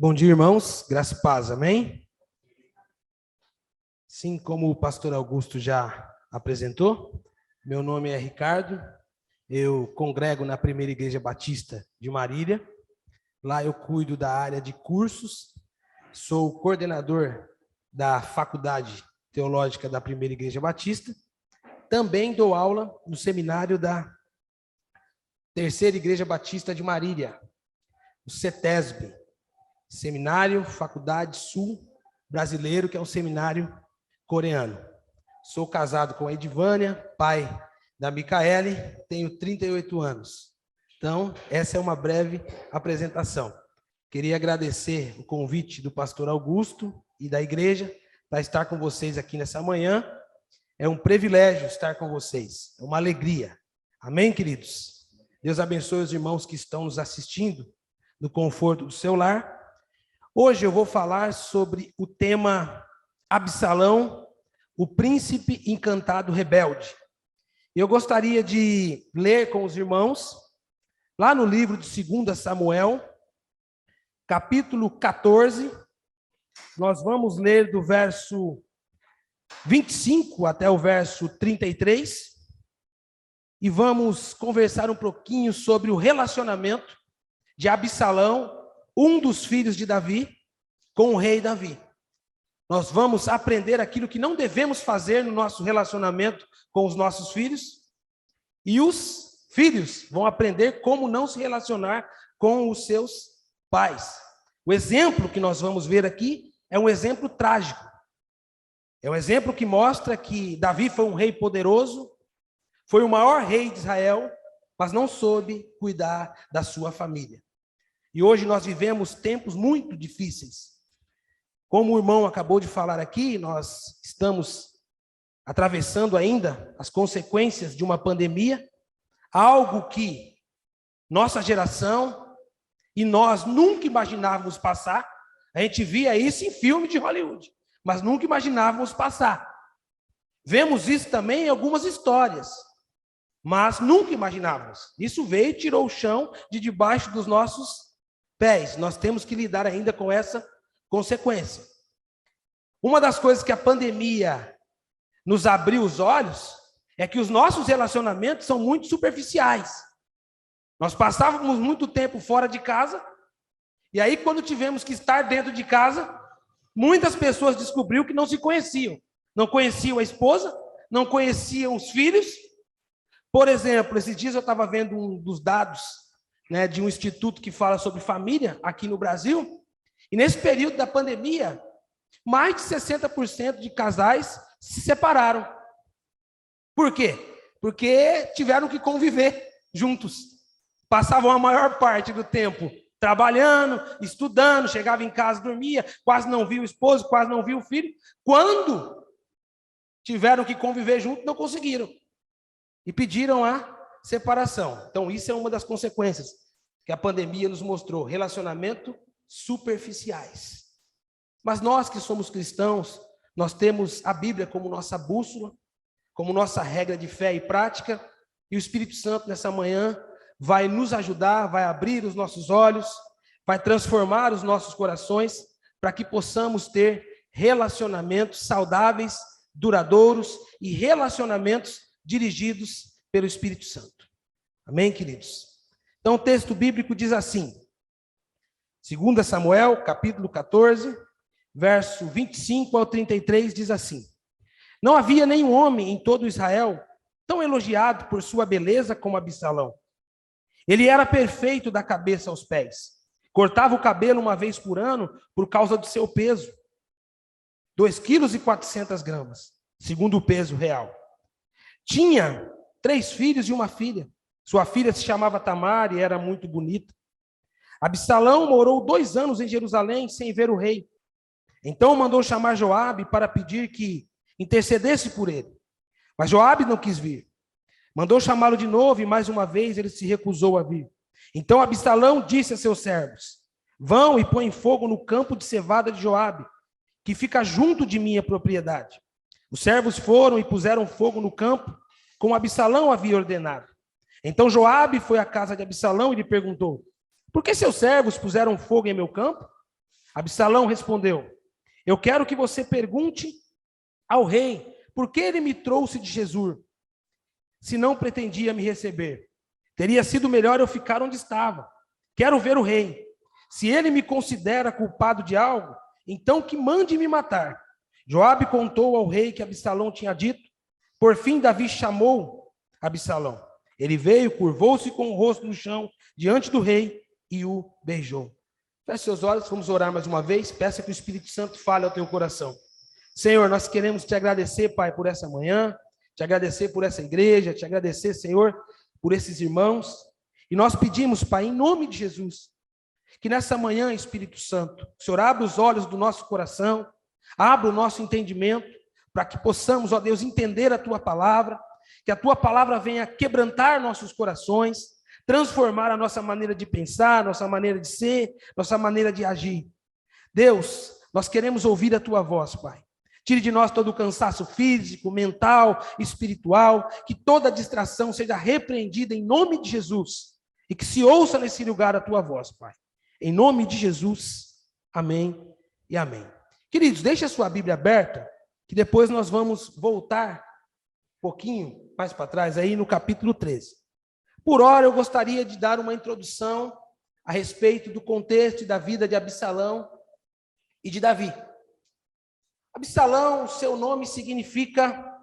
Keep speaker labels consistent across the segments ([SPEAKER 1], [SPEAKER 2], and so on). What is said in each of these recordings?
[SPEAKER 1] Bom dia, irmãos. Graça e paz, amém? Sim, como o pastor Augusto já apresentou, meu nome é Ricardo, eu congrego na Primeira Igreja Batista de Marília. Lá eu cuido da área de cursos, sou coordenador da Faculdade Teológica da Primeira Igreja Batista. Também dou aula no seminário da Terceira Igreja Batista de Marília, o CETESB, Seminário Faculdade Sul Brasileiro, que é um seminário coreano. Sou casado com a Edivânia, pai da Micaele, tenho 38 anos. Então, essa é uma breve apresentação. Queria agradecer o convite do pastor Augusto e da igreja para estar com vocês aqui nessa manhã. É um privilégio estar com vocês, é uma alegria. Amém, queridos? Deus abençoe os irmãos que estão nos assistindo no conforto do seu lar. Hoje eu vou falar sobre o tema Absalão, o príncipe encantado rebelde. Eu gostaria de ler com os irmãos, lá no livro de 2 Samuel, capítulo 14, nós vamos ler do verso 25 até o verso 33, e vamos conversar um pouquinho sobre o relacionamento de Absalão, um dos filhos de Davi, com o rei Davi. Nós vamos aprender aquilo que não devemos fazer no nosso relacionamento com os nossos filhos, e os filhos vão aprender como não se relacionar com os seus pais. O exemplo que nós vamos ver aqui é um exemplo trágico. É um exemplo que mostra que Davi foi um rei poderoso, foi o maior rei de Israel, mas não soube cuidar da sua família. E hoje nós vivemos tempos muito difíceis. Como o irmão acabou de falar aqui, nós estamos atravessando ainda as consequências de uma pandemia, algo que nossa geração e nós nunca imaginávamos passar. A gente via isso em filme de Hollywood, mas nunca imaginávamos passar. Vemos isso também em algumas histórias, mas nunca imaginávamos. Isso veio e tirou o chão de debaixo dos nossos pés. Nós temos que lidar ainda com essa consequência. Uma das coisas que a pandemia nos abriu os olhos é que os nossos relacionamentos são muito superficiais. Nós passávamos muito tempo fora de casa, e aí quando tivemos que estar dentro de casa, muitas pessoas descobriram que não se conheciam. Não conheciam a esposa, não conheciam os filhos. Por exemplo, esses dias eu estava vendo um dos dados, de um instituto que fala sobre família aqui no Brasil, e nesse período da pandemia, mais de 60% de casais se separaram. Por quê? Porque tiveram que conviver juntos. Passavam a maior parte do tempo trabalhando, estudando, chegava em casa, dormia, quase não via o esposo, quase não via o filho. Quando tiveram que conviver juntos, não conseguiram. E pediram a separação. Então, isso é uma das consequências que a pandemia nos mostrou, relacionamento superficiais. Mas nós que somos cristãos, nós temos a Bíblia como nossa bússola, como nossa regra de fé e prática, e o Espírito Santo nessa manhã vai nos ajudar, vai abrir os nossos olhos, vai transformar os nossos corações, para que possamos ter relacionamentos saudáveis, duradouros e relacionamentos dirigidos pelo Espírito Santo. Amém, queridos? Então, o texto bíblico diz assim, 2 Samuel, capítulo 14, verso 25 ao 33, diz assim: Não havia nenhum homem em todo Israel tão elogiado por sua beleza como Absalão. Ele era perfeito da cabeça aos pés. Cortava o cabelo uma vez por ano por causa do seu peso, 2,4 kg, segundo o peso real. Tinha 3 filhos e uma filha. Sua filha se chamava Tamar e era muito bonita. Absalão morou 2 anos em Jerusalém sem ver o rei. Então mandou chamar Joabe para pedir que intercedesse por ele. Mas Joabe não quis vir. Mandou chamá-lo de novo e mais uma vez ele se recusou a vir. Então Absalão disse a seus servos: Vão e põem fogo no campo de cevada de Joabe, que fica junto de minha propriedade. Os servos foram e puseram fogo no campo, como Absalão havia ordenado. Então Joabe foi à casa de Absalão e lhe perguntou: Por que seus servos puseram fogo em meu campo? Absalão respondeu: eu quero que você pergunte ao rei por que ele me trouxe de Jesur, se não pretendia me receber. Teria sido melhor eu ficar onde estava. Quero ver o rei. Se ele me considera culpado de algo, então que mande me matar. Joabe contou ao rei que Absalão tinha dito. Por fim, Davi chamou Absalão. Ele veio, curvou-se com o rosto no chão, diante do rei, e o beijou. Feche seus olhos, vamos orar mais uma vez. Peça que o Espírito Santo fale ao teu coração. Senhor, nós queremos te agradecer, Pai, por essa manhã, te agradecer por essa igreja, te agradecer, Senhor, por esses irmãos. E nós pedimos, Pai, em nome de Jesus, que nessa manhã, Espírito Santo, o Senhor abra os olhos do nosso coração, abra o nosso entendimento, para que possamos, ó Deus, entender a Tua palavra, que a Tua palavra venha quebrantar nossos corações, transformar a nossa maneira de pensar, nossa maneira de ser, nossa maneira de agir. Deus, nós queremos ouvir a Tua voz, Pai. Tire de nós todo o cansaço físico, mental, espiritual, que toda distração seja repreendida em nome de Jesus, e que se ouça nesse lugar a Tua voz, Pai. Em nome de Jesus, amém e amém. Queridos, deixe a sua Bíblia aberta, que depois nós vamos voltar um pouquinho mais para trás, aí no capítulo 13. Por hora, eu gostaria de dar uma introdução a respeito do contexto da vida de Absalão e de Davi. Absalão, seu nome significa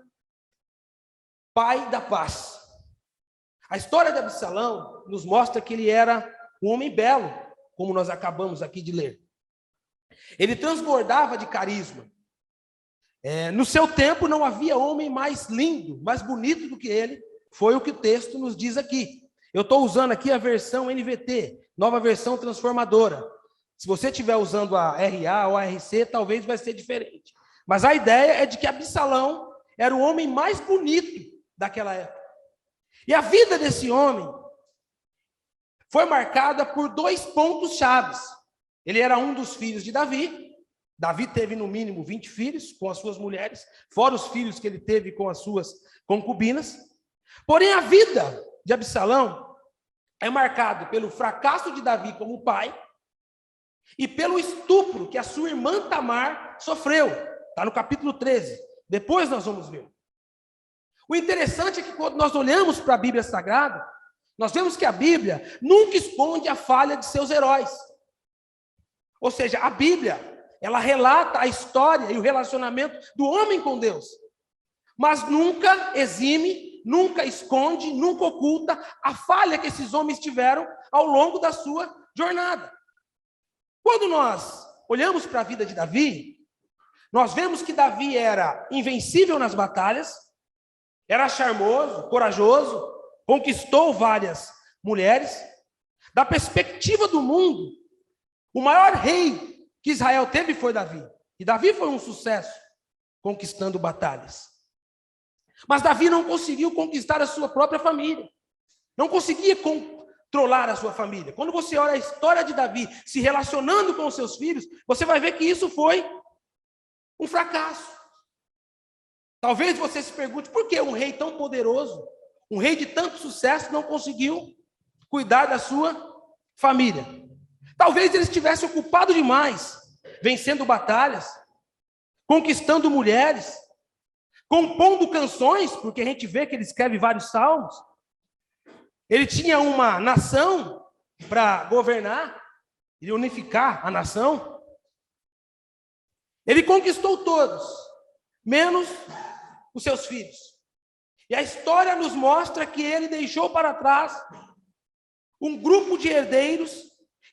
[SPEAKER 1] pai da paz. A história de Absalão nos mostra que ele era um homem belo, como nós acabamos aqui de ler. Ele transbordava de carisma. No seu tempo não havia homem mais lindo, mais bonito do que ele, foi o que o texto nos diz aqui. Eu estou usando aqui a versão NVT, nova versão transformadora. Se você estiver usando a RA ou a RC, talvez vai ser diferente. Mas a ideia é de que Absalão era o homem mais bonito daquela época. E a vida desse homem foi marcada por 2 pontos chaves. Ele era um dos filhos de Davi. Davi teve no mínimo 20 filhos com as suas mulheres, fora os filhos que ele teve com as suas concubinas. Porém, a vida de Absalão é marcada pelo fracasso de Davi como pai e pelo estupro que a sua irmã Tamar sofreu. Está no capítulo 13. Depois nós vamos ver. O interessante é que quando nós olhamos para a Bíblia Sagrada, nós vemos que a Bíblia nunca esconde a falha de seus heróis. Ou seja, a Bíblia, ela relata a história e o relacionamento do homem com Deus. Mas nunca exime, nunca esconde, nunca oculta a falha que esses homens tiveram ao longo da sua jornada. Quando nós olhamos para a vida de Davi, nós vemos que Davi era invencível nas batalhas, era charmoso, corajoso, conquistou várias mulheres. Da perspectiva do mundo, o maior rei que Israel teve foi Davi. E Davi foi um sucesso, conquistando batalhas. Mas Davi não conseguiu conquistar a sua própria família. Não conseguia controlar a sua família. Quando você olha a história de Davi se relacionando com os seus filhos, você vai ver que isso foi um fracasso. Talvez você se pergunte, por que um rei tão poderoso, um rei de tanto sucesso, não conseguiu cuidar da sua família? Talvez ele estivesse ocupado demais, vencendo batalhas, conquistando mulheres, compondo canções, porque a gente vê que ele escreve vários salmos. Ele tinha uma nação para governar e unificar a nação. Ele conquistou todos, menos os seus filhos. E a história nos mostra que ele deixou para trás um grupo de herdeiros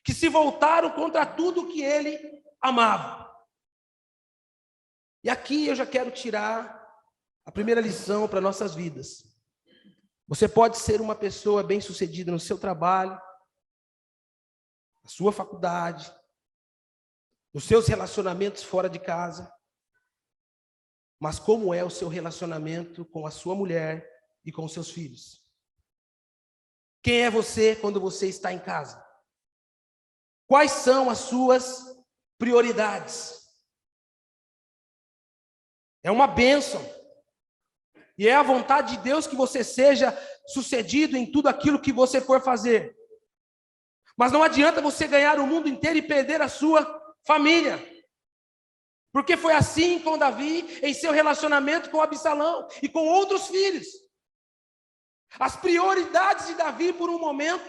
[SPEAKER 1] que se voltaram contra tudo que ele amava. E aqui eu já quero tirar a primeira lição para nossas vidas. Você pode ser uma pessoa bem-sucedida no seu trabalho, na sua faculdade, nos seus relacionamentos fora de casa, mas como é o seu relacionamento com a sua mulher e com os seus filhos? Quem é você quando você está em casa? Quais são as suas prioridades? É uma bênção. E é a vontade de Deus que você seja sucedido em tudo aquilo que você for fazer. Mas não adianta você ganhar o mundo inteiro e perder a sua família. Porque foi assim com Davi em seu relacionamento com Absalão e com outros filhos. As prioridades de Davi, por um momento,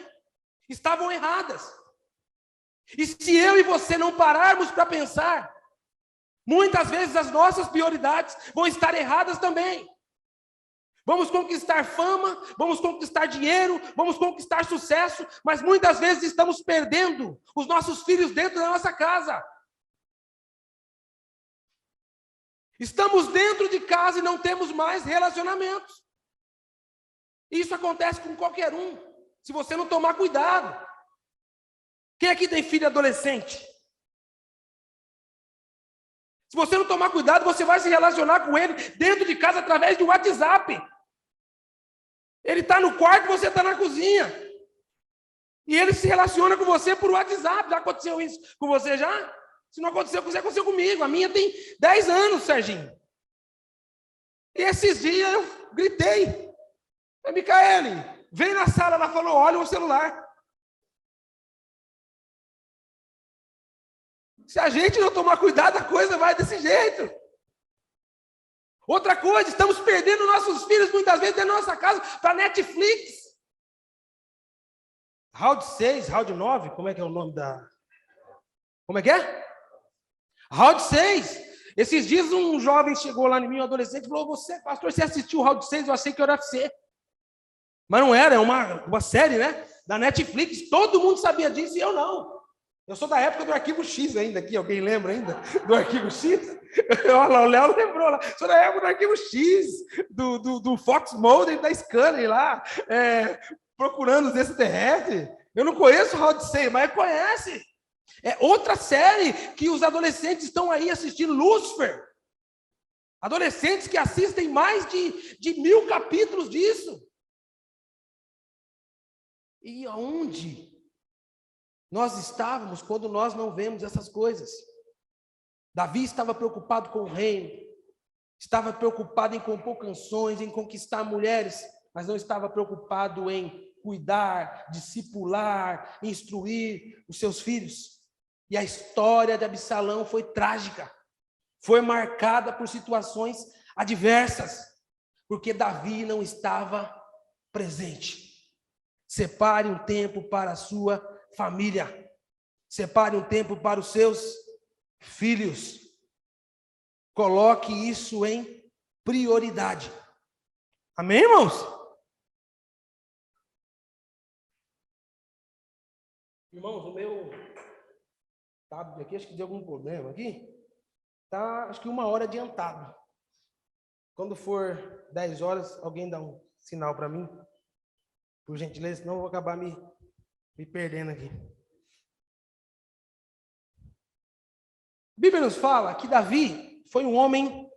[SPEAKER 1] estavam erradas. E se eu e você não pararmos para pensar, muitas vezes as nossas prioridades vão estar erradas também. Vamos conquistar fama, vamos conquistar dinheiro, vamos conquistar sucesso, mas muitas vezes estamos perdendo os nossos filhos dentro da nossa casa. Estamos dentro de casa e não temos mais relacionamentos. Isso acontece com qualquer um, se você não tomar cuidado. Quem aqui tem filho adolescente? Se você não tomar cuidado, você vai se relacionar com ele dentro de casa através de WhatsApp. Ele está no quarto, você está na cozinha. E ele se relaciona com você por WhatsApp. Já aconteceu isso com você já? Se não aconteceu com você, aconteceu comigo. A minha tem 10 anos, Serginho. E esses dias eu gritei. Micaele, vem na sala. Ela falou, olha o celular. Se a gente não tomar cuidado, a coisa vai desse jeito. Outra coisa, estamos perdendo nossos filhos muitas vezes dentro da nossa casa para Netflix. Round 6, Round 9, como é que é o nome da... Como é que é? Round 6. Esses dias um jovem chegou lá em mim, um adolescente, e falou, você, pastor, você assistiu o Round 6? Eu achei que era UFC. Mas não era, é uma série, né? Da Netflix, todo mundo sabia disso e eu não. Eu sou da época do Arquivo X ainda, aqui, alguém lembra ainda do Arquivo X? Olha, o Léo lembrou lá. Sou da época do Arquivo X, do Fox Mulder, da Scanner lá, procurando os extraterrestres. Eu não conheço o Round 6, mas conhece. É outra série que os adolescentes estão aí assistindo, Lúcifer. Adolescentes que assistem mais de 1000 capítulos disso. E aonde nós estávamos quando nós não vemos essas coisas? Davi estava preocupado com o reino, estava preocupado em compor canções, em conquistar mulheres, mas não estava preocupado em cuidar, discipular, instruir os seus filhos. E a história de Absalão foi trágica, foi marcada por situações adversas, porque Davi não estava presente. Separe um tempo para a sua família. Separe um tempo para os seus filhos. Coloque isso em prioridade. Amém, irmãos? Irmãos, o meu tablet aqui, acho que deu algum problema aqui. Tá, acho que 1 hora adiantado. Quando for 10 horas, alguém dá um sinal para mim. Por gentileza, senão eu vou acabar me perdendo aqui. A Bíblia nos fala que Davi foi um homem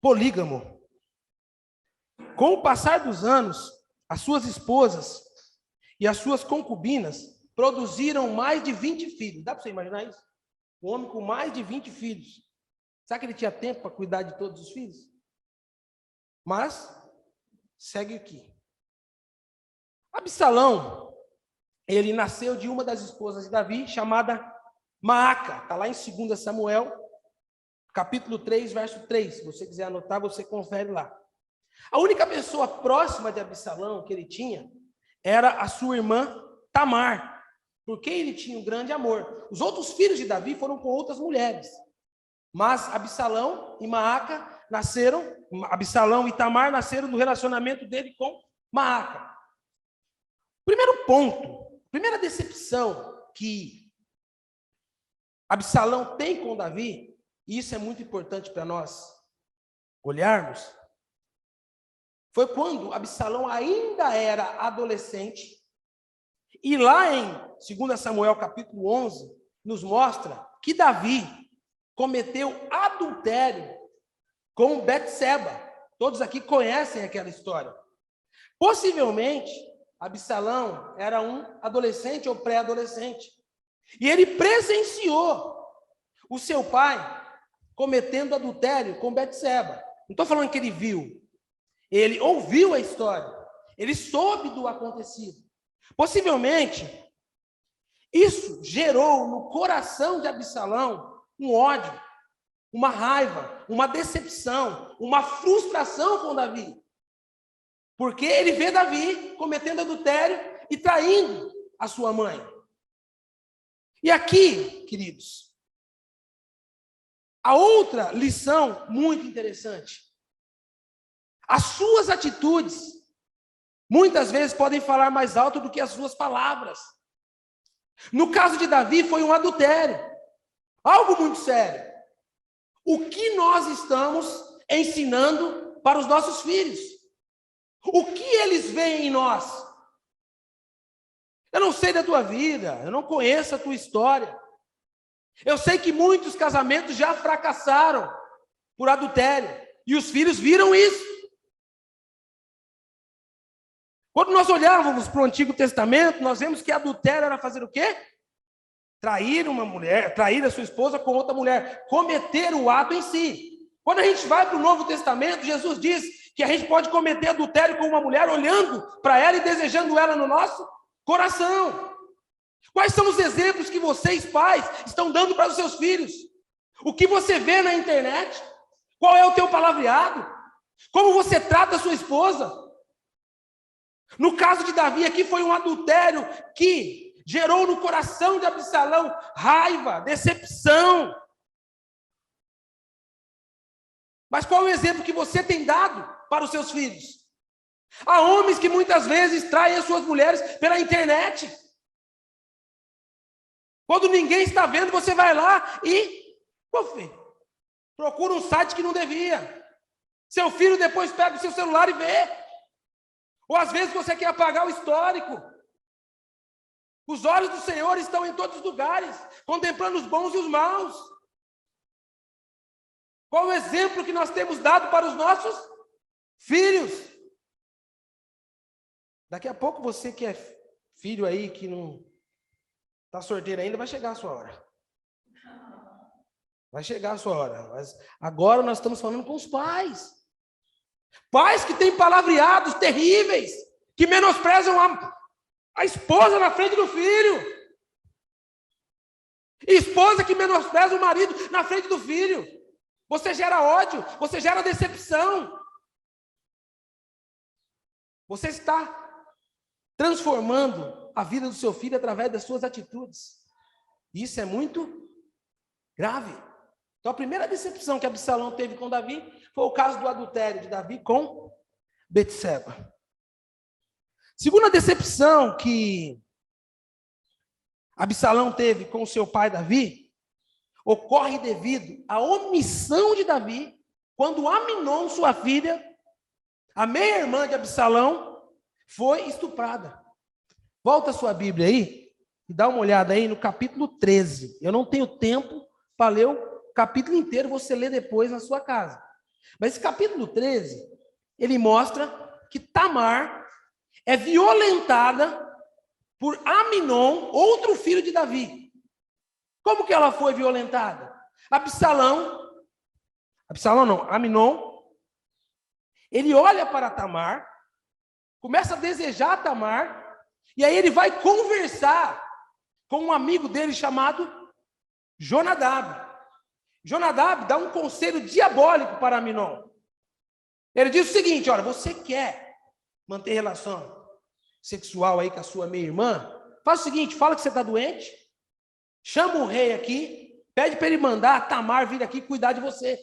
[SPEAKER 1] polígamo. Com o passar dos anos, as suas esposas e as suas concubinas produziram mais de 20 filhos. Dá para você imaginar isso? Um homem com mais de 20 filhos. Será que ele tinha tempo para cuidar de todos os filhos? Mas, segue aqui. Absalão, ele nasceu de uma das esposas de Davi, chamada Maaca. Está lá em 2 Samuel, capítulo 3, verso 3. Se você quiser anotar, você confere lá. A única pessoa próxima de Absalão que ele tinha era a sua irmã Tamar, porque ele tinha um grande amor. Os outros filhos de Davi foram com outras mulheres, mas Absalão e Maaca nasceram, Absalão e Tamar nasceram do relacionamento dele com Maaca. Primeiro ponto, primeira decepção que Absalão tem com Davi, e isso é muito importante para nós olharmos, foi quando Absalão ainda era adolescente, e lá em 2 Samuel capítulo 11, nos mostra que Davi cometeu adultério com Betseba. Todos aqui conhecem aquela história. Possivelmente, Absalão era um adolescente ou pré-adolescente. E ele presenciou o seu pai cometendo adultério com Betseba. Não estou falando que ele viu. Ele ouviu a história. Ele soube do acontecido. Possivelmente, isso isso gerou no coração de Absalão um ódio, uma raiva, uma decepção, uma frustração com Davi. Porque ele vê Davi cometendo adultério e traindo a sua mãe. E aqui, queridos, a outra lição muito interessante. As suas atitudes, muitas vezes, podem falar mais alto do que as suas palavras. No caso de Davi, foi um adultério. Algo muito sério. O que nós estamos ensinando para os nossos filhos? O que eles veem em nós? Eu não sei da tua vida, eu não conheço a tua história. Eu sei que muitos casamentos já fracassaram por adultério. E os filhos viram isso. Quando nós olhávamos para o Antigo Testamento, nós vemos que adultério era fazer o quê? Trair uma mulher, trair a sua esposa com outra mulher, cometer o ato em si. Quando a gente vai para o Novo Testamento, Jesus diz que a gente pode cometer adultério com uma mulher olhando para ela e desejando ela no nosso coração. Quais são os exemplos que vocês, pais, estão dando para os seus filhos? O que você vê na internet? Qual é o teu palavreado? Como você trata a sua esposa? No caso de Davi aqui foi um adultério que gerou no coração de Absalão raiva, decepção. Mas qual é o exemplo que você tem dado para os seus filhos? Há homens que muitas vezes traem as suas mulheres pela internet. Quando ninguém está vendo, você vai lá e procura um site que não devia. Seu filho depois pega o seu celular e vê. Ou às vezes você quer apagar o histórico. Os olhos do Senhor estão em todos os lugares, contemplando os bons e os maus. Qual o exemplo que nós temos dado para os nossos filhos? Daqui a pouco você que é filho aí, que não está sorteiro ainda, vai chegar a sua hora. Vai chegar a sua hora. Mas agora nós estamos falando com os pais. Pais que têm palavreados terríveis, que menosprezam a esposa na frente do filho. Esposa que menospreza o marido na frente do filho. Você gera ódio, você gera decepção. Você está transformando a vida do seu filho através das suas atitudes. Isso é muito grave. Então, a primeira decepção que Absalão teve com Davi foi o caso do adultério de Davi com Betseba. Segunda decepção que Absalão teve com seu pai Davi ocorre devido à omissão de Davi quando Aminon, sua filha, a meia-irmã de Absalão, foi estuprada. Volta a sua Bíblia aí e dá uma olhada aí no capítulo 13. Eu não tenho tempo para ler o capítulo inteiro, você lê depois na sua casa. Mas esse capítulo 13, ele mostra que Tamar é violentada por Aminon, outro filho de Davi. Como que ela foi violentada? Aminon, ele olha para Tamar, começa a desejar Tamar, e aí ele vai conversar com um amigo dele chamado Jonadab. Jonadab dá um conselho diabólico para Aminon. Ele diz o seguinte: olha, você quer manter relação sexual aí com a sua meia-irmã? Faz o seguinte, fala que você está doente, chama o rei aqui, pede para ele mandar a Tamar vir aqui cuidar de você.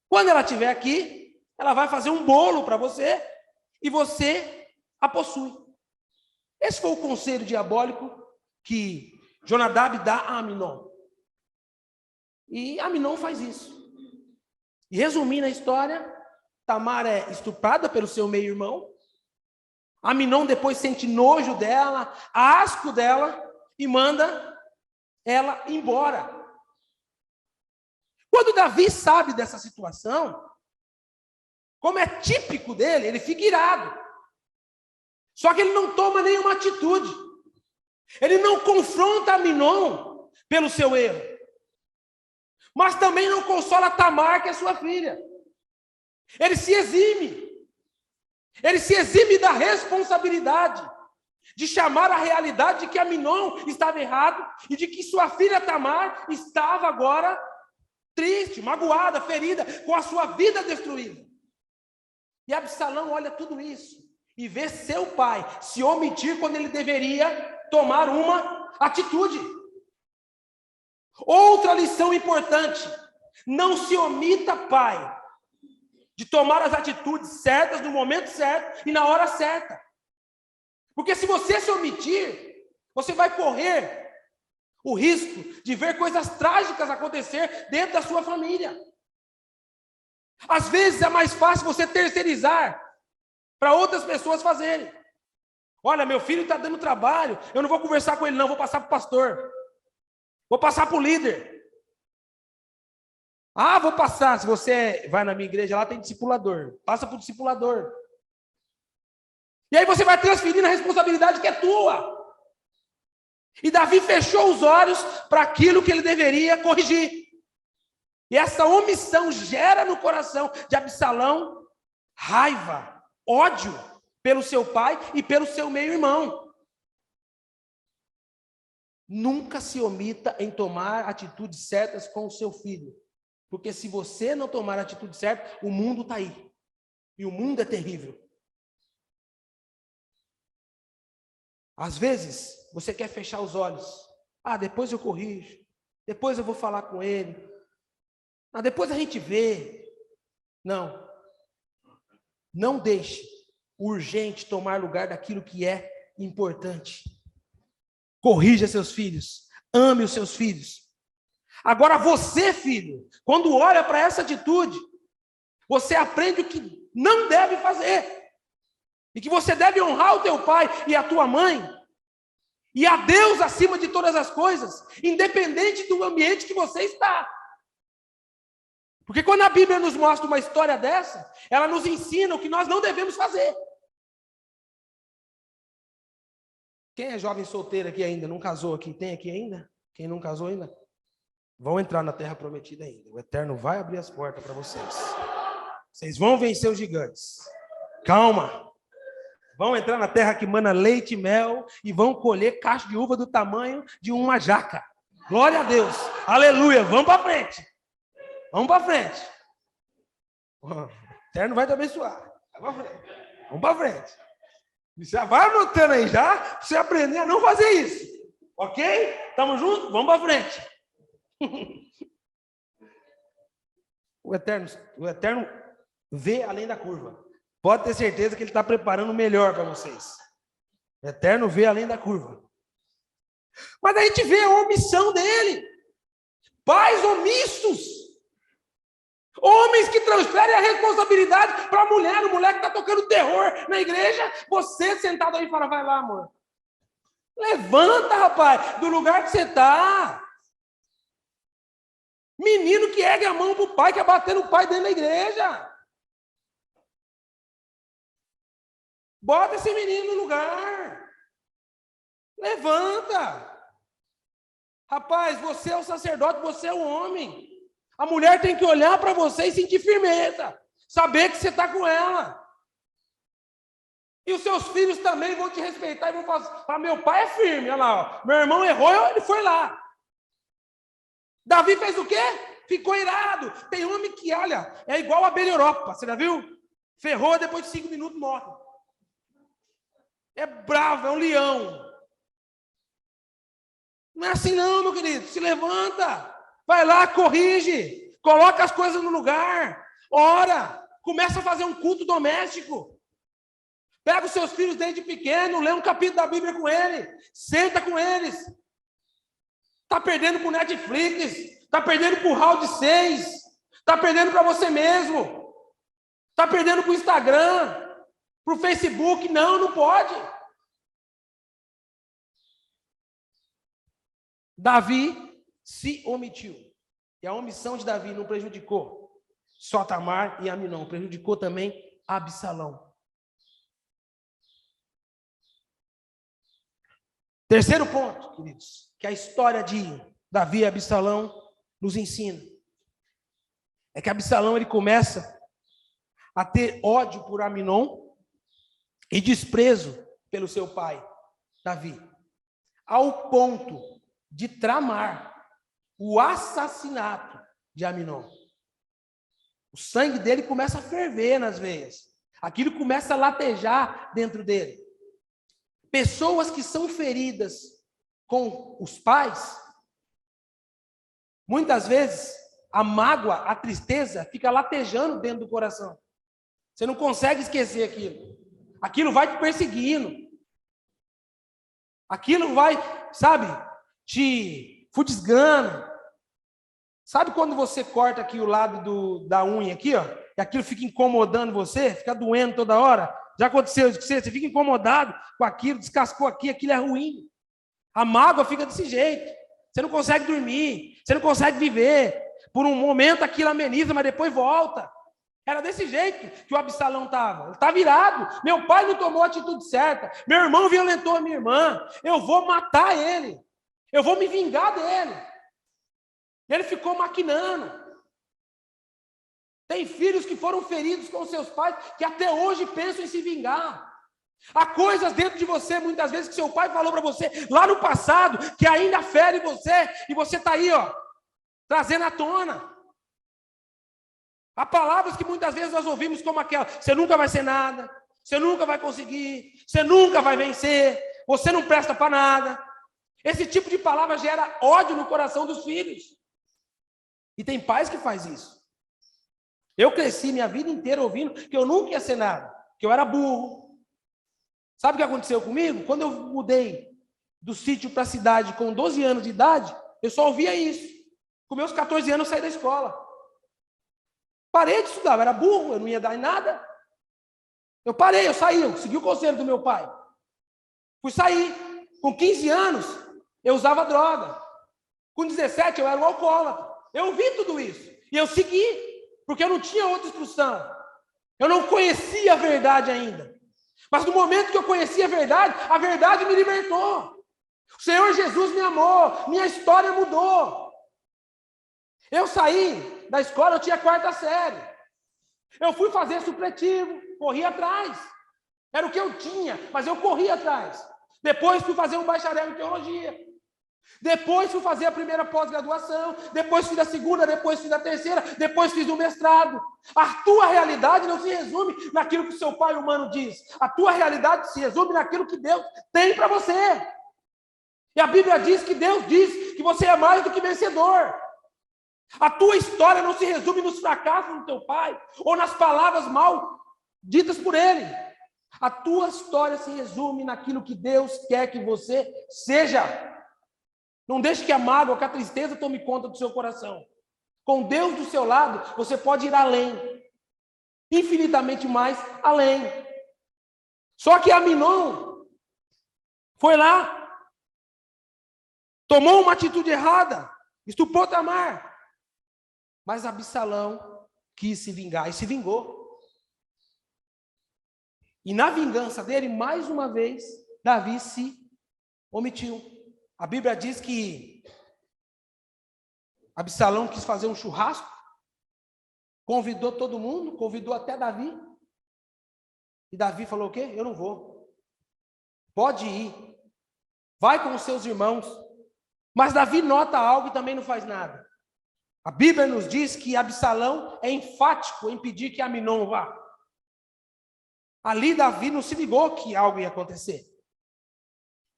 [SPEAKER 1] Quando ela estiver aqui, ela vai fazer um bolo para você e você a possui. Esse foi o conselho diabólico que Jonadab dá a Aminon. E Aminon faz isso. E resumindo a história, Tamar é estuprada pelo seu meio-irmão. Aminon depois sente nojo dela, asco dela e manda ela embora. Quando Davi sabe dessa situação, como é típico dele, ele fica irado. Só que ele não toma nenhuma atitude. Ele não confronta Aminon pelo seu erro. Mas também não consola Tamar, que é sua filha. Ele se exime. Ele se exime da responsabilidade de chamar a realidade de que Aminon estava errado e de que sua filha Tamar estava agora triste, magoada, ferida, com a sua vida destruída. E Absalão olha tudo isso e vê seu pai se omitir quando ele deveria tomar uma atitude. Outra lição importante: não se omita, pai, de tomar as atitudes certas no momento certo e na hora certa. Porque se você se omitir, você vai correr o risco de ver coisas trágicas acontecer dentro da sua família. Às vezes é mais fácil você terceirizar para outras pessoas fazerem. Olha, meu filho está dando trabalho, eu não vou conversar com ele não, vou passar para o pastor. Vou passar para o líder. Ah, vou passar. Se você vai na minha igreja, lá tem discipulador. Passa para o discipulador. E aí você vai transferindo a responsabilidade que é tua. E Davi fechou os olhos para aquilo que ele deveria corrigir. E essa omissão gera no coração de Absalão raiva, ódio pelo seu pai e pelo seu meio-irmão. Nunca se omita em tomar atitudes certas com o seu filho. Porque se você não tomar a atitude certa, o mundo está aí. E o mundo é terrível. Às vezes, você quer fechar os olhos. Ah, depois eu corrijo. Depois eu vou falar com ele. Ah, depois a gente vê. Não. Não deixe o urgente tomar lugar daquilo que é importante. Corrija seus filhos. Ame os seus filhos. Agora você, filho, quando olha para essa atitude, você aprende o que não deve fazer. E que você deve honrar o teu pai e a tua mãe. E a Deus acima de todas as coisas, independente do ambiente que você está. Porque quando a Bíblia nos mostra uma história dessa, ela nos ensina o que nós não devemos fazer. Quem é jovem solteiro aqui ainda? Não casou aqui? Tem aqui ainda? Quem não casou ainda? Vão entrar na terra prometida ainda. O Eterno vai abrir as portas para vocês. Vocês vão vencer os gigantes. Calma. Vão entrar na terra que mana leite e mel e vão colher cacho de uva do tamanho de uma jaca. Glória a Deus. Aleluia. Vamos para frente. Vamos para frente. O Eterno vai te abençoar. Vamos para frente. Já vai anotando aí já, para você aprender a não fazer isso. Ok? Estamos juntos? Vamos para frente. O Eterno vê além da curva. Pode ter certeza que Ele está preparando o melhor para vocês. O Eterno vê além da curva. Mas a gente vê a omissão dele. Pais omissos. Homens que transferem a responsabilidade para a mulher. O moleque está tocando terror na igreja. Você sentado aí fala, vai lá, amor. Levanta, rapaz, do lugar que você está. Menino que ergue a mão para o pai, quer bater no pai dentro da igreja. Bota esse menino no lugar. Levanta. Rapaz, você é o sacerdote, você é o homem. A mulher tem que olhar para você e sentir firmeza. Saber que você está com ela. E os seus filhos também vão te respeitar e vão falar, meu pai é firme, olha lá, ó. Meu irmão errou, ele foi lá. Davi fez o quê? Ficou irado. Tem homem que, olha, é igual a abelha Europa, você já viu? Ferrou, depois de 5 minutos morre. É bravo, é um leão. Não é assim não, meu querido. Se levanta, vai lá, corrige, coloca as coisas no lugar, ora, começa a fazer um culto doméstico. Pega os seus filhos desde pequeno, lê um capítulo da Bíblia com ele, senta com eles. Está perdendo para o Netflix, está perdendo para o Round 6, está perdendo para você mesmo, está perdendo para o Instagram, para o Facebook. Não, não pode. Davi se omitiu. E a omissão de Davi não prejudicou só Tamar e Aminon, prejudicou também Absalão. Terceiro ponto, queridos, que a história de Davi e Absalão nos ensina. É que Absalão ele começa a ter ódio por Aminon e desprezo pelo seu pai, Davi, ao ponto de tramar o assassinato de Aminon. O sangue dele começa a ferver nas veias. Aquilo começa a latejar dentro dele. Pessoas que são feridas com os pais, muitas vezes a mágoa, a tristeza fica latejando dentro do coração. Você não consegue esquecer aquilo. Aquilo vai te perseguindo. Aquilo vai, sabe, te futisgando. Sabe quando você corta aqui o lado da unha aqui, ó, e aquilo fica incomodando você, fica doendo toda hora? Já aconteceu isso com você? Você fica incomodado com aquilo, descascou aqui, aquilo é ruim. A mágoa fica desse jeito. Você não consegue dormir, você não consegue viver. Por um momento aquilo ameniza, mas depois volta. Era desse jeito que o Absalão estava. Ele está virado. Meu pai não tomou a atitude certa. Meu irmão violentou a minha irmã. Eu vou matar ele. Eu vou me vingar dele. Ele ficou maquinando. Tem filhos que foram feridos com seus pais que até hoje pensam em se vingar. Há coisas dentro de você, muitas vezes, que seu pai falou para você lá no passado, que ainda fere você, e você está aí, ó, trazendo à tona. Há palavras que muitas vezes nós ouvimos como aquela: você nunca vai ser nada, você nunca vai conseguir, você nunca vai vencer, você não presta para nada. Esse tipo de palavra gera ódio no coração dos filhos. E tem pais que fazem isso. Eu cresci minha vida inteira ouvindo que eu nunca ia ser nada, que eu era burro. Sabe o que aconteceu comigo? Quando eu mudei do sítio para a cidade com 12 anos de idade, eu só ouvia isso. Com meus 14 anos eu saí da escola. Parei de estudar, eu era burro, eu não ia dar em nada. Eu parei, eu saí, eu segui o conselho do meu pai. Fui sair. Com 15 anos, eu usava droga. Com 17, eu era um alcoólatra. Eu ouvi tudo isso. E eu segui, porque eu não tinha outra instrução. Eu não conhecia a verdade ainda. Mas no momento que eu conheci a verdade me libertou. O Senhor Jesus me amou, minha história mudou. Eu saí da escola, eu tinha 4ª série. Eu fui fazer supletivo, corri atrás. Era o que eu tinha, mas eu corri atrás. Depois fui fazer um bacharel em teologia. Depois fui fazer a primeira pós-graduação. Depois fiz a segunda, depois fiz a terceira, depois fiz o mestrado. A tua realidade não se resume naquilo que o seu pai humano diz. A tua realidade se resume naquilo que Deus tem para você. E a Bíblia diz que Deus diz que você é mais do que vencedor. A tua história não se resume nos fracassos do teu pai ou nas palavras mal ditas por ele. A tua história se resume naquilo que Deus quer que você seja. Não deixe que a mágoa, que a tristeza tome conta do seu coração. Com Deus do seu lado, você pode ir além. Infinitamente mais além. Só que Aminon foi lá, tomou uma atitude errada, estuprou Tamar. Mas Absalão quis se vingar e se vingou. E na vingança dele, mais uma vez, Davi se omitiu. A Bíblia diz que Absalão quis fazer um churrasco, convidou todo mundo, convidou até Davi. E Davi falou o quê? Eu não vou. Pode ir. Vai com os seus irmãos. Mas Davi nota algo e também não faz nada. A Bíblia nos diz que Absalão é enfático em pedir que Aminon vá. Ali Davi não se ligou que algo ia acontecer.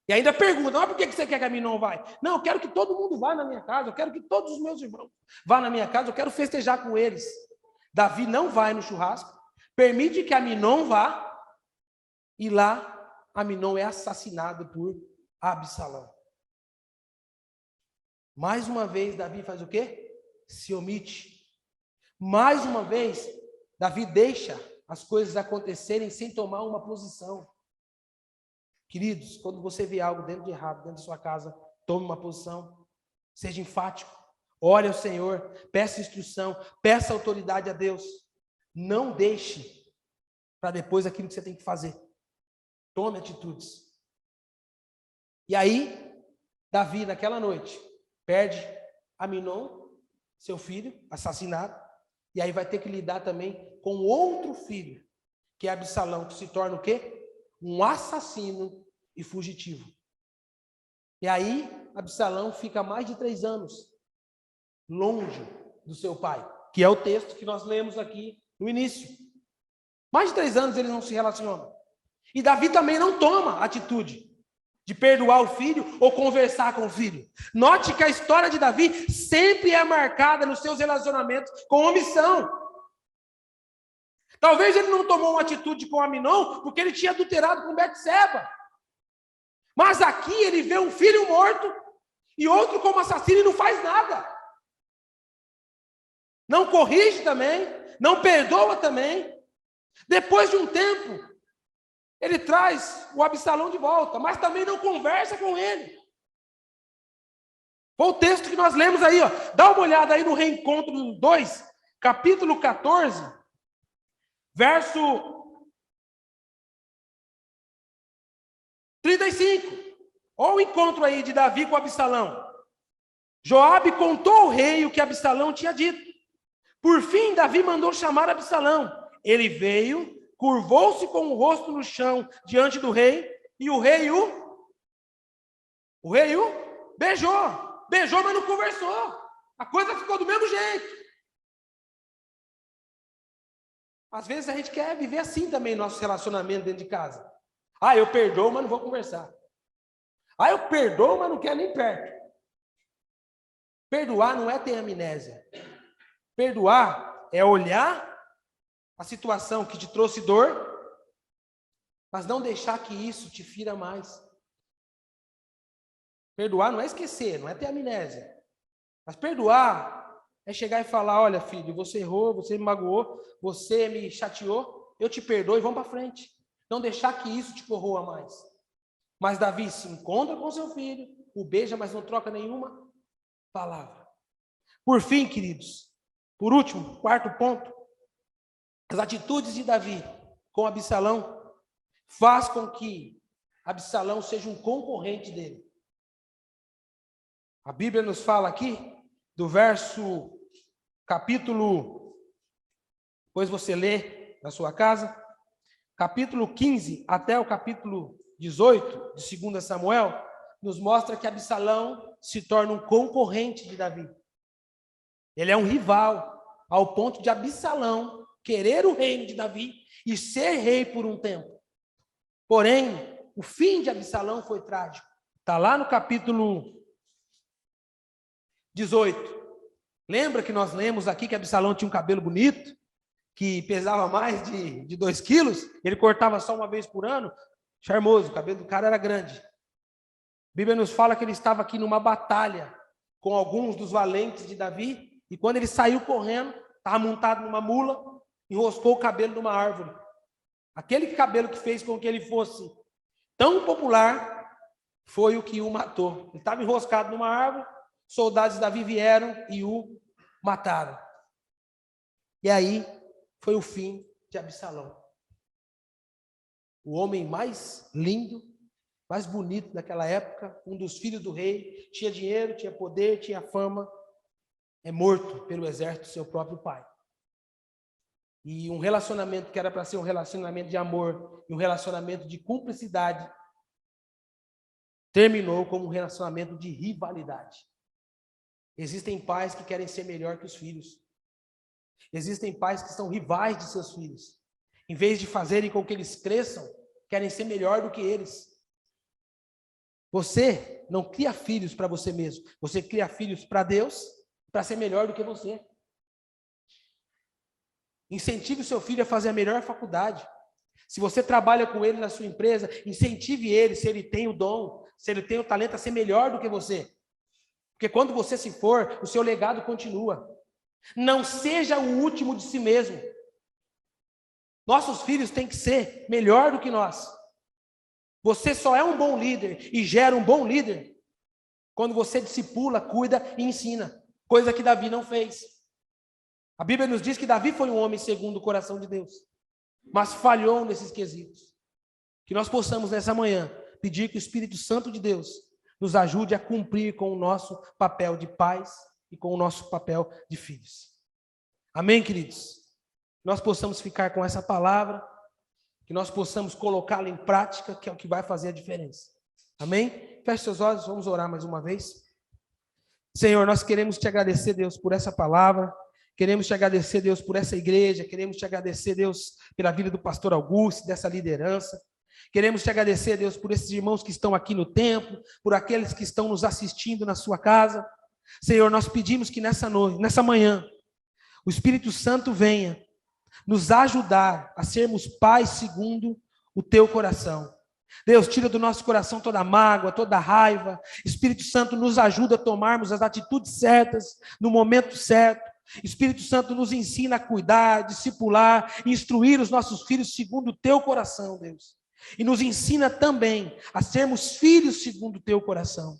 [SPEAKER 1] E ainda pergunta: mas por que você quer que Aminon vá? Não, eu quero que todo mundo vá na minha casa, eu quero que todos os meus irmãos vá na minha casa, eu quero festejar com eles. Davi não vai no churrasco, permite que Aminon vá, e lá Aminon é assassinado por Absalão. Mais uma vez Davi faz o quê? Se omite. Mais uma vez Davi deixa as coisas acontecerem sem tomar uma posição. Queridos, quando você vê algo dentro de errado, dentro da sua casa, tome uma posição, seja enfático, ore ao Senhor, peça instrução, peça autoridade a Deus. Não deixe para depois aquilo que você tem que fazer. Tome atitudes. E aí, Davi, naquela noite, perde Aminon, seu filho, assassinado, e aí vai ter que lidar também com outro filho, que é Absalão, que se torna o quê? Um assassino e fugitivo. E aí, Absalão fica mais de 3 anos longe do seu pai, que é o texto que nós lemos aqui no início. Mais de 3 anos eles não se relacionam. E Davi também não toma atitude de perdoar o filho ou conversar com o filho. Note que a história de Davi sempre é marcada nos seus relacionamentos com omissão. Talvez ele não tomou uma atitude com Aminon porque ele tinha adulterado com Betseba. Mas aqui ele vê um filho morto e outro como assassino e não faz nada. Não corrige também, não perdoa também. Depois de um tempo, ele traz o Absalão de volta, mas também não conversa com ele. Foi o texto que nós lemos aí, ó. Dá uma olhada aí no Reencontro 2, capítulo 14, verso 35. Olha o encontro aí de Davi com Absalão. Joabe contou ao rei o que Absalão tinha dito. Por fim, Davi mandou chamar Absalão. Ele veio, curvou-se com o rosto no chão diante do rei, e o rei o beijou. Beijou, mas não conversou. A coisa ficou do mesmo jeito. Às vezes a gente quer viver assim também, nosso relacionamento dentro de casa. Ah, eu perdoo, mas não vou conversar. Ah, eu perdoo, mas não quero nem perto. Perdoar não é ter amnésia. Perdoar é olhar a situação que te trouxe dor, mas não deixar que isso te fira mais. Perdoar não é esquecer, não é ter amnésia. Mas perdoar é chegar e falar, olha filho, você errou, você me magoou, você me chateou, eu te perdoo e vamos para frente. Não deixar que isso te corroa mais. Mas Davi se encontra com seu filho, o beija, mas não troca nenhuma palavra. Por fim, queridos, por último, 4º ponto, as atitudes de Davi com Absalão faz com que Absalão seja um concorrente dele. A Bíblia nos fala aqui, do verso, capítulo, depois você lê na sua casa, capítulo 15 até o capítulo 18 de 2 Samuel, nos mostra que Absalão se torna um concorrente de Davi. Ele é um rival, ao ponto de Absalão querer o reino de Davi e ser rei por um tempo. Porém, o fim de Absalão foi trágico. Está lá no capítulo 18. Lembra que nós lemos aqui que Absalão tinha um cabelo bonito, que pesava mais de 2 quilos, ele cortava só uma vez por ano? Charmoso, o cabelo do cara era grande. A Bíblia nos fala que ele estava aqui numa batalha com alguns dos valentes de Davi, e quando ele saiu correndo, estava montado numa mula, enroscou o cabelo numa árvore. Aquele cabelo que fez com que ele fosse tão popular foi o que o matou. Ele estava enroscado numa árvore, soldados de Davi vieram e o mataram. E aí foi o fim de Absalão. O homem mais lindo, mais bonito daquela época, um dos filhos do rei, tinha dinheiro, tinha poder, tinha fama, é morto pelo exército do seu próprio pai. E um relacionamento que era para ser um relacionamento de amor e um relacionamento de cumplicidade terminou como um relacionamento de rivalidade. Existem pais que querem ser melhor que os filhos. Existem pais que são rivais de seus filhos. Em vez de fazerem com que eles cresçam, querem ser melhor do que eles. Você não cria filhos para você mesmo. Você cria filhos para Deus, para ser melhor do que você. Incentive o seu filho a fazer a melhor faculdade. Se você trabalha com ele na sua empresa, incentive ele, se ele tem o dom, se ele tem o talento, a ser melhor do que você. Porque quando você se for, o seu legado continua. Não seja o último de si mesmo. Nossos filhos têm que ser melhor do que nós. Você só é um bom líder e gera um bom líder quando você discipula, cuida e ensina. Coisa que Davi não fez. A Bíblia nos diz que Davi foi um homem segundo o coração de Deus, mas falhou nesses quesitos. Que nós possamos nessa manhã pedir que o Espírito Santo de Deus nos ajude a cumprir com o nosso papel de pais e com o nosso papel de filhos. Amém, queridos? Nós possamos ficar com essa palavra que nós possamos colocá-la em prática, que é o que vai fazer a diferença. Amém? Feche seus olhos, vamos orar mais uma vez. Senhor, nós queremos te agradecer, Deus, por essa palavra, queremos te agradecer, Deus, por essa igreja, queremos te agradecer, Deus, pela vida do pastor Augusto, dessa liderança. Queremos te agradecer, Deus, por esses irmãos que estão aqui no templo, por aqueles que estão nos assistindo na sua casa. Senhor, nós pedimos que nessa noite, nessa manhã, o Espírito Santo venha nos ajudar a sermos pais segundo o teu coração. Deus, tira do nosso coração toda mágoa, toda raiva. Espírito Santo, nos ajuda a tomarmos as atitudes certas, no momento certo. Espírito Santo, nos ensina a cuidar, discipular, instruir os nossos filhos segundo o teu coração, Deus. E nos ensina também a sermos filhos segundo o teu coração.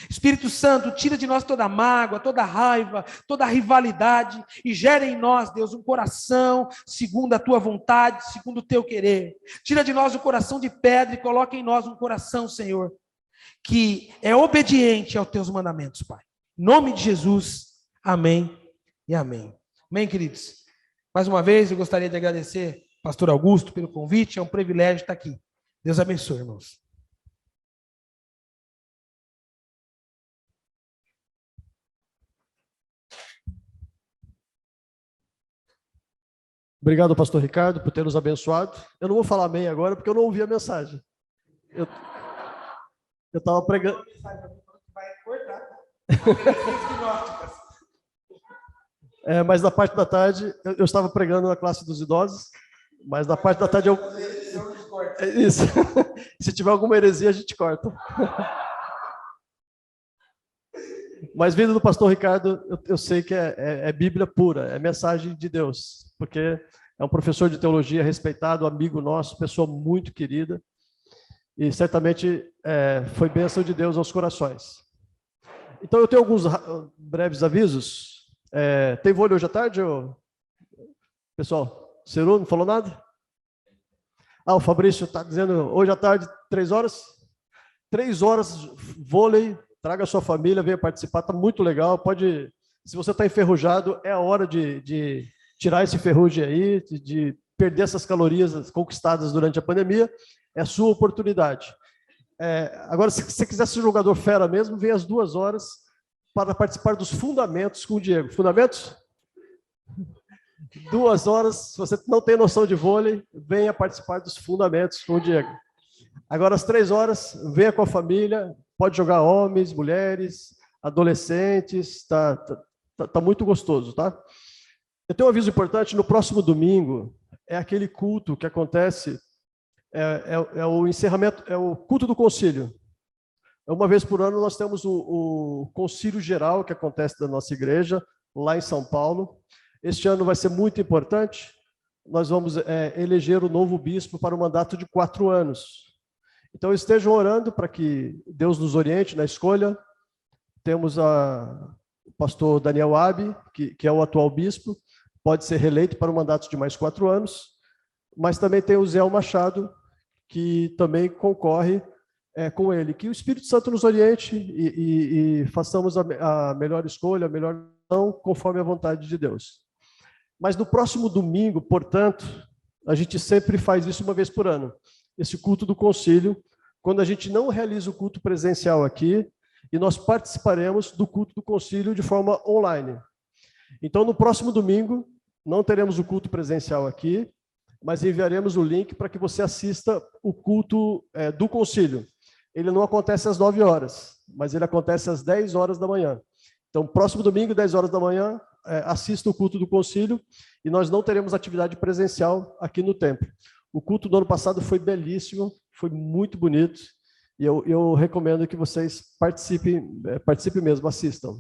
[SPEAKER 1] Espírito Santo, tira de nós toda mágoa, toda raiva, toda rivalidade e gera em nós, Deus, um coração segundo a tua vontade, segundo o teu querer. Tira de nós o coração de pedra e coloca em nós um coração, Senhor, que é obediente aos teus mandamentos, Pai. Em nome de Jesus, amém e amém. Amém, queridos? Mais uma vez, eu gostaria de agradecer ao pastor Augusto pelo convite, é um privilégio estar aqui. Deus abençoe, irmãos.
[SPEAKER 2] Obrigado, pastor Ricardo, por ter nos abençoado. Eu não vou falar amém agora, porque eu não ouvi a mensagem. Eu estava pregando... mas na parte da tarde, eu estava pregando na classe dos idosos, mas na parte da tarde eu... Isso. Se tiver alguma heresia, a gente corta. Mas vindo do pastor Ricardo, eu sei que é Bíblia pura, é mensagem de Deus, porque é um professor de teologia respeitado, amigo nosso, pessoa muito querida, e certamente foi bênção de Deus aos corações. Então eu tenho alguns breves avisos. Tem vôlei hoje à tarde? Pessoal, Ceru não falou nada? O Fabrício está dizendo hoje à tarde, 3 horas? 3 horas, vôlei. Traga a sua família, venha participar, está muito legal. Pode, se você está enferrujado, é a hora de tirar esse ferrugem aí, de perder essas calorias conquistadas durante a pandemia. É a sua oportunidade. Agora, se você quiser ser jogador fera mesmo, venha às 2 horas para participar dos fundamentos com o Diego. Fundamentos? 2 horas, se você não tem noção de vôlei, venha participar dos fundamentos com o Diego. Agora, às 3 horas, venha com a família. Pode jogar homens, mulheres, adolescentes, tá muito gostoso, tá? Eu tenho um aviso importante, no próximo domingo, é aquele culto que acontece, o encerramento, é o culto do concílio. Uma vez por ano nós temos o concílio geral que acontece da nossa igreja, lá em São Paulo. Este ano vai ser muito importante, nós vamos eleger o novo bispo para um mandato de 4 anos. Então, estejam orando para que Deus nos oriente na escolha. Temos o pastor Daniel Abi, que é o atual bispo, pode ser reeleito para um mandato de mais 4 anos, mas também tem o Zé Machado, que também concorre com ele. Que o Espírito Santo nos oriente e façamos a melhor escolha, a melhor decisão, conforme a vontade de Deus. Mas no próximo domingo, portanto, a gente sempre faz isso uma vez por ano. Esse culto do concílio, quando a gente não realiza o culto presencial aqui, e nós participaremos do culto do concílio de forma online. Então, no próximo domingo, não teremos o culto presencial aqui, mas enviaremos o link para que você assista o culto do concílio. Ele não acontece às 9 horas, mas ele acontece às 10 horas da manhã. Então, próximo domingo, 10 horas da manhã, assista o culto do concílio, e nós não teremos atividade presencial aqui no templo. O culto do ano passado foi belíssimo, foi muito bonito, e eu recomendo que vocês participem mesmo, assistam.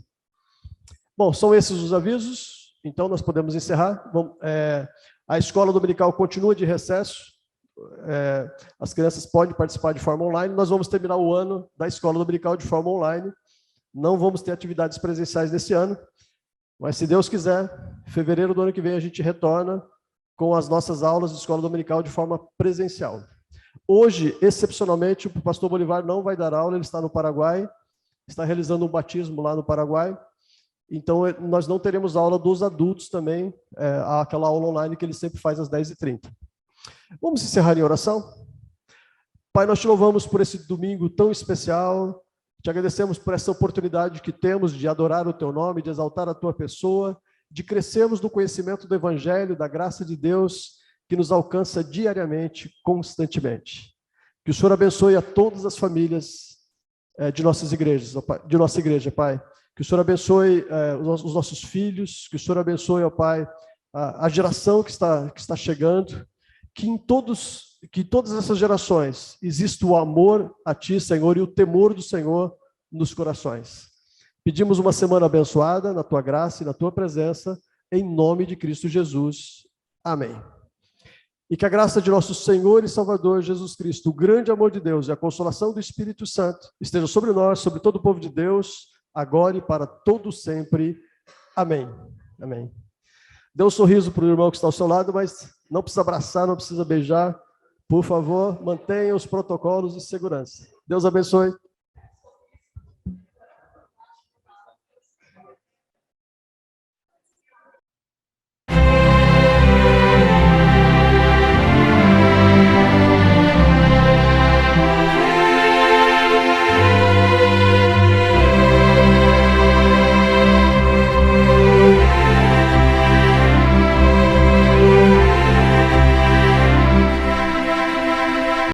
[SPEAKER 2] Bom, são esses os avisos, então nós podemos encerrar. A escola dominical continua de recesso, as crianças podem participar de forma online, nós vamos terminar o ano da escola dominical de forma online, não vamos ter atividades presenciais nesse ano, mas se Deus quiser, em fevereiro do ano que vem a gente retorna com as nossas aulas de escola dominical de forma presencial. Hoje, excepcionalmente, o pastor Bolivar não vai dar aula, ele está no Paraguai, está realizando um batismo lá no Paraguai, então nós não teremos aula dos adultos também, aquela aula online que ele sempre faz às 10h30. Vamos encerrar em oração? Pai, nós te louvamos por esse domingo tão especial, te agradecemos por essa oportunidade que temos de adorar o teu nome, de exaltar a tua pessoa, de crescermos no conhecimento do Evangelho, da graça de Deus, que nos alcança diariamente, constantemente. Que o Senhor abençoe a todas as famílias de nossas igrejas, de nossa igreja, Pai. Que o Senhor abençoe os nossos filhos, que o Senhor abençoe, ó Pai, a geração que está chegando, que em todas essas gerações exista o amor a Ti, Senhor, e o temor do Senhor nos corações. Pedimos uma semana abençoada na Tua graça e na Tua presença, em nome de Cristo Jesus. Amém. E que a graça de nosso Senhor e Salvador Jesus Cristo, o grande amor de Deus e a consolação do Espírito Santo esteja sobre nós, sobre todo o povo de Deus, agora e para todo sempre. Amém. Amém. Dê um sorriso para o irmão que está ao seu lado, mas não precisa abraçar, não precisa beijar. Por favor, mantenha os protocolos de segurança. Deus abençoe.